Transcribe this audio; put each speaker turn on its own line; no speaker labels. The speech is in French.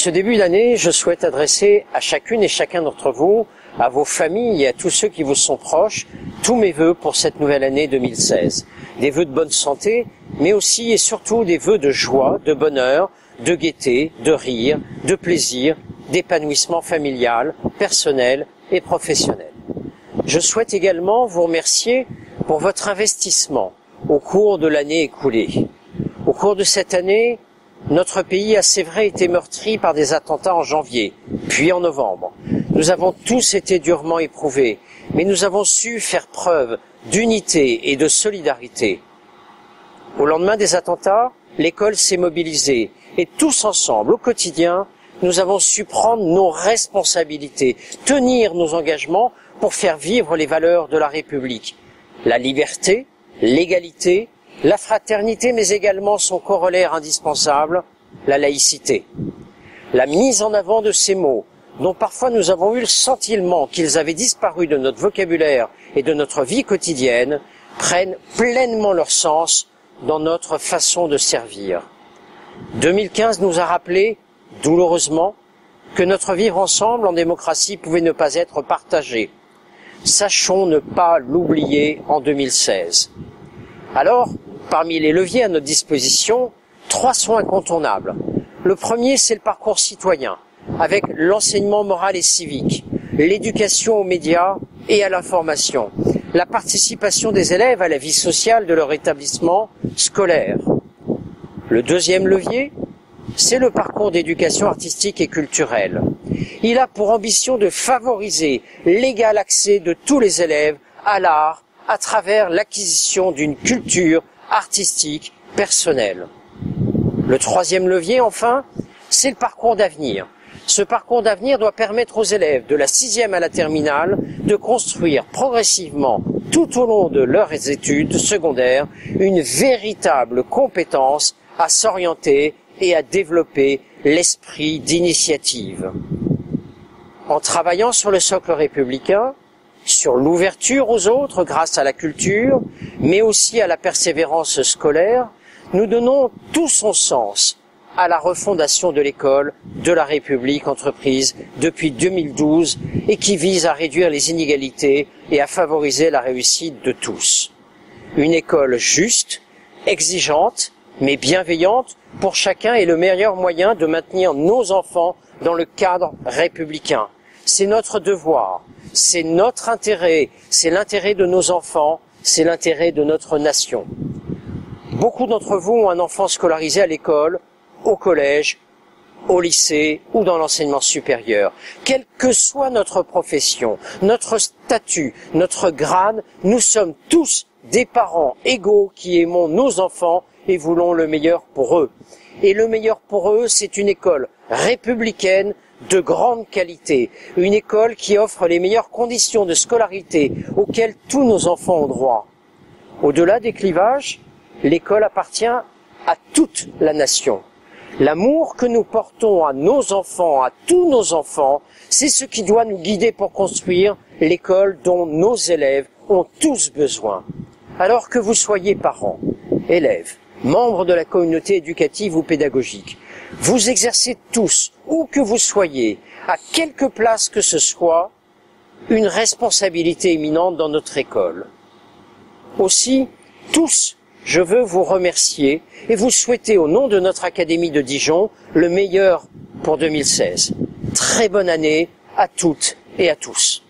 ce début d'année, je souhaite adresser à chacune et chacun d'entre vous, à vos familles et à tous ceux qui vous sont proches, tous mes vœux pour cette nouvelle année 2016. Des vœux de bonne santé, mais aussi et surtout des vœux de joie, de bonheur, de gaieté, de rire, de plaisir, d'épanouissement familial, personnel et professionnel. Je souhaite également vous remercier pour votre investissement au cours de l'année écoulée. Au cours de cette année, notre pays a, c'est vrai, été meurtri par des attentats en janvier, puis en novembre. Nous avons tous été durement éprouvés, mais nous avons su faire preuve d'unité et de solidarité. Au lendemain des attentats, l'école s'est mobilisée et tous ensemble, au quotidien, nous avons su prendre nos responsabilités, tenir nos engagements pour faire vivre les valeurs de la République. La liberté, l'égalité, la fraternité, mais également son corollaire indispensable, la laïcité. La mise en avant de ces mots, dont parfois nous avons eu le sentiment qu'ils avaient disparu de notre vocabulaire et de notre vie quotidienne, prennent pleinement leur sens dans notre façon de servir. 2015 nous a rappelé, douloureusement, que notre vivre ensemble en démocratie pouvait ne pas être partagé. Sachons ne pas l'oublier en 2016. Alors, parmi les leviers à notre disposition, 3 sont incontournables. Le premier, c'est le parcours citoyen, avec l'enseignement moral et civique, l'éducation aux médias et à l'information, la participation des élèves à la vie sociale de leur établissement scolaire. Le deuxième levier, c'est le parcours d'éducation artistique et culturelle. Il a pour ambition de favoriser l'égal accès de tous les élèves à l'art à travers l'acquisition d'une culture artistique personnelle. Le troisième levier, enfin, c'est le parcours d'avenir. Ce parcours d'avenir doit permettre aux élèves de la 6e à la terminale de construire progressivement, tout au long de leurs études secondaires, une véritable compétence à s'orienter et à développer l'esprit d'initiative. En travaillant sur le socle républicain, sur l'ouverture aux autres grâce à la culture, mais aussi à la persévérance scolaire, nous donnons tout son sens à la refondation de l'école de la République entreprise depuis 2012 et qui vise à réduire les inégalités et à favoriser la réussite de tous. Une école juste, exigeante, mais bienveillante pour chacun est le meilleur moyen de maintenir nos enfants dans le cadre républicain. C'est notre devoir, c'est notre intérêt, c'est l'intérêt de nos enfants, c'est l'intérêt de notre nation. Beaucoup d'entre vous ont un enfant scolarisé à l'école, au collège, au lycée ou dans l'enseignement supérieur. Quelle que soit notre profession, notre statut, notre grade, nous sommes tous des parents égaux qui aimons nos enfants et voulons le meilleur pour eux. Et le meilleur pour eux, c'est une école républicaine de grande qualité, une école qui offre les meilleures conditions de scolarité auxquelles tous nos enfants ont droit. Au-delà des clivages, l'école appartient à toute la nation. L'amour que nous portons à nos enfants, à tous nos enfants, c'est ce qui doit nous guider pour construire l'école dont nos élèves ont tous besoin. Alors que vous soyez parents, élèves, membres de la communauté éducative ou pédagogique, vous exercez tous, où que vous soyez, à quelque place que ce soit, une responsabilité éminente dans notre école. Aussi, tous, je veux vous remercier et vous souhaiter au nom de notre Académie de Dijon le meilleur pour 2016. Très bonne année à toutes et à tous.